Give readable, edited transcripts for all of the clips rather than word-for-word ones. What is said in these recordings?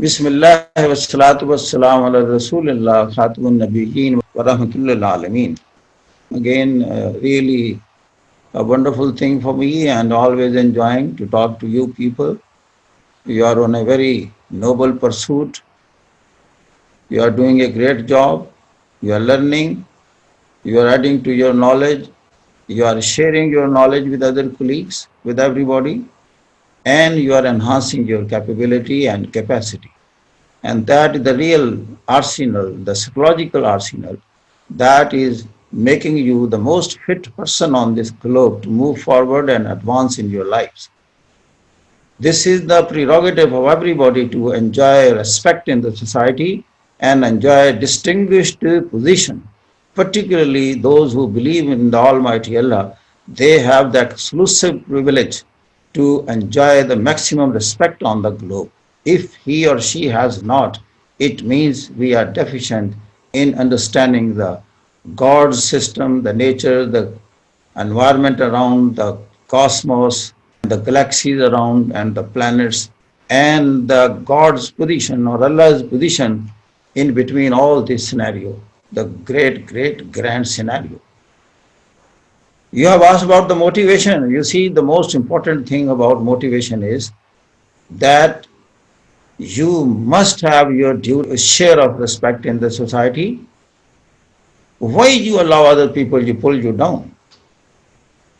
Bismillah wassalatu wassalamu ala Rasulillah Khatamun Nabiyyin wa rahmatullahi alamin. Again, really a wonderful thing for me and always enjoying to talk to you people. You are on a very noble pursuit. You are doing a great job. You are learning. You are adding to your knowledge. You are sharing your knowledge with other colleagues, with everybody, and you are enhancing your capability and capacity. And that is the real arsenal, the psychological arsenal, that is making you the most fit person on this globe to move forward and advance in your lives. This is the prerogative of everybody to enjoy respect in the society and enjoy a distinguished position. Particularly those who believe in the Almighty Allah, they have the exclusive privilege to enjoy the maximum respect on the globe. If he or she has not, it means we are deficient in understanding the God's system, the nature, the environment around, the cosmos, the galaxies around, and the planets, and the God's position or Allah's position in between all this scenario, the great, grand scenario. You have asked about the motivation. You see, the most important thing about motivation is that you must have your due share of respect in the society. Why you allow other people to pull you down?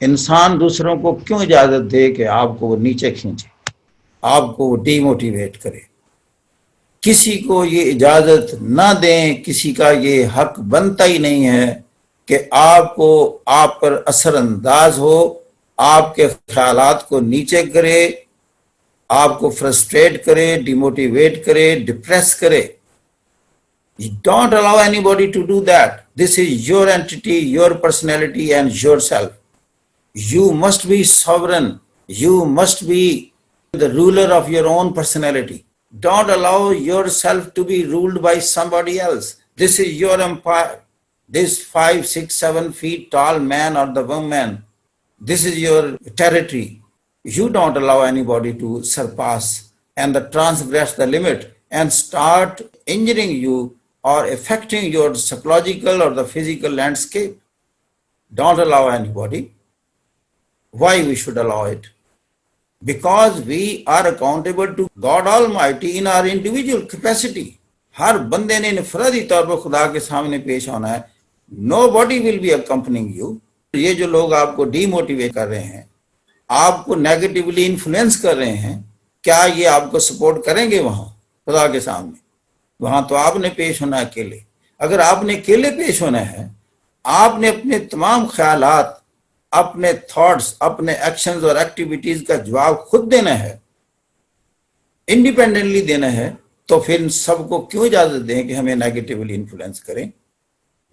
انسان دوسروں کو کیوں اجازت دے کہ آپ کو وہ نیچے کھینچے، آپ کو وہ ڈی موٹیویٹ کرے؟ کسی کو یہ اجازت نہ دیں، کسی کا یہ حق بنتا ہی نہیں ہے کہ آپ کو آپ پر اثر انداز ہو، آپ کے خیالات کو نیچے کرے، آپ کو فرسٹریٹ کرے، ڈی موٹیویٹ کرے، ڈپریس کرے. Don't allow anybody to do that. This is your entity, your personality and yourself. You must be sovereign. You must be the ruler of your own personality. Don't allow yourself to be ruled by somebody else. This is your empire. This 5, 6, 7 feet tall man or the woman, this is your territory. You don't allow anybody to surpass and transgress the limit and start injuring you or affecting your psychological or the physical landscape. Don't allow anybody. Why we should allow it? Because we are accountable to God Almighty in our individual capacity. ہر بندے نے انفرادی طور پر خدا کے سامنے پیش ہونا ہے. Nobody will be accompanying you. یہ جو لوگ آپ کو ڈی موٹیویٹ کر رہے ہیں، آپ کو نیگیٹیولی انفلوئنس کر رہے ہیں، کیا یہ آپ کو سپورٹ کریں گے وہاں خدا کے سامنے؟ وہاں تو آپ نے پیش ہونا اکیلے. اگر آپ نے اکیلے پیش ہونا ہے، آپ نے اپنے تمام خیالات، اپنے تھاٹس، اپنے ایکشنز اور ایکٹیویٹیز کا جواب خود دینا ہے، انڈیپینڈنٹلی دینا ہے، تو پھر سب کو کیوں اجازت دیں کہ ہمیں نیگیٹیولی انفلوئنس کریں؟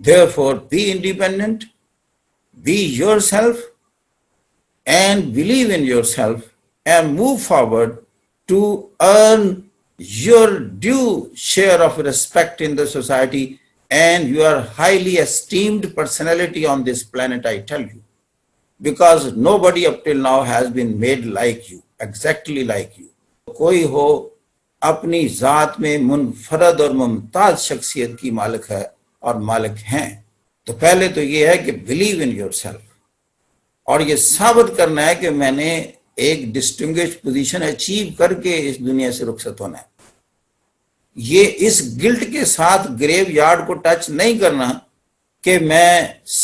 Therefore, be independent, be yourself and believe in yourself and move forward to earn your due share of respect in the society and you are highly esteemed personality on this planet, I tell you. Because nobody up till now has been made like you, exactly like you. کوئی ہو اپنی ذات میں منفرد اور ممتاز شخصیت کی مالک ہے اور مالک ہیں، تو پہلے تو یہ ہے کہ believe in yourself اور یہ ثابت کرنا ہے کہ میں نے ایک ڈسٹنگوش پوزیشن اچیو کر کے اس دنیا سے رخصت ہونا ہے. یہ اس گلٹ کے ساتھ گریو یارڈ کو ٹچ نہیں کرنا کہ میں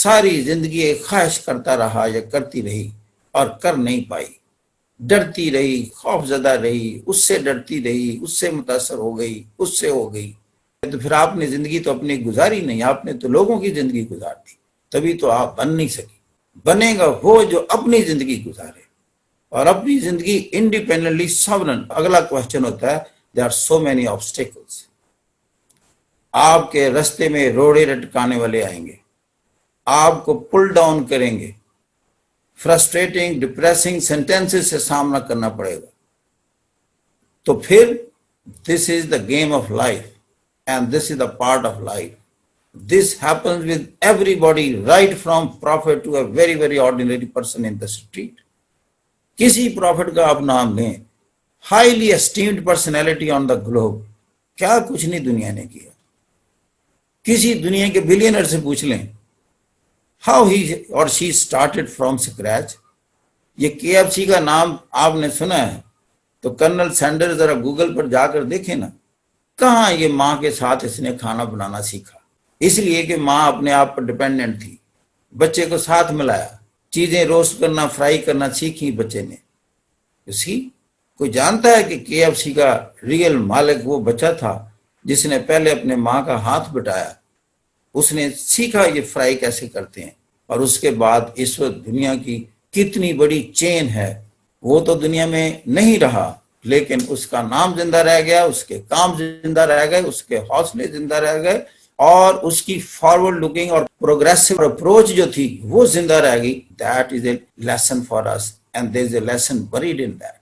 ساری زندگی ایک خواہش کرتا رہا یا کرتی رہی اور کر نہیں پائی، ڈرتی رہی، خوف زدہ رہی، اس سے ڈرتی رہی، اس سے متاثر ہو گئی، اس سے ہو گئی. تو پھر آپ نے زندگی تو اپنی گزاری نہیں، آپ نے تو لوگوں کی زندگی گزار دی، تبھی تو آپ بن نہیں سکی. بنے گا وہ جو اپنی زندگی گزارے اور اپنی زندگی انڈیپینڈنٹلی ساورن. اگلا کوشچن ہوتا ہے there are so many obstacles. آپ کے رستے میں روڑے لٹکانے والے آئیں گے، آپ کو پل ڈاؤن کریں گے، فرسٹریٹنگ ڈپریسنگ سینٹینسز سے سامنا کرنا پڑے گا. تو پھر this is the game of life and this is the part of life. This happens with everybody, right from prophet to a very ordinary person in the street. کسی prophet کا آپ نام لیں، highly esteemed personality on the globe, کیا کچھ نہیں دنیا نے کیا. کسی دنیا کے بلینئر سے پوچھ لیں ہاؤ ہی اور شی اسٹارٹیڈ فرام اسکریچ. یہ KFC کا نام آپ نے سنا ہے تو کرنل سینڈر ذرا گوگل پر جا کر دیکھیں نا, کہاں یہ ماں کے ساتھ اس نے کھانا بنانا سیکھا. اس لیے کہ ماں اپنے آپ پر ڈیپینڈنٹ تھی, بچے کو ساتھ ملایا, چیزیں روسٹ کرنا فرائی کرنا سیکھی بچے نے. اسی کوئی جانتا ہے کہ KFC کا ریئل مالک وہ بچہ تھا جس نے پہلے اپنے ماں کا ہاتھ بٹایا, اس نے سیکھا یہ فرائی کیسے کرتے ہیں, اور اس کے بعد اس وقت دنیا کی کتنی بڑی چین ہے. وہ تو دنیا میں نہیں رہا لیکن اس کا نام زندہ رہ گیا, اس کے کام زندہ رہ گئے, اس کے حوصلے زندہ رہ گئے, اور اس کی فارورڈ لکنگ اور پروگریسو اپروچ جو تھی وہ زندہ رہ گئی. That is a lesson for us and there is a lesson bred in that.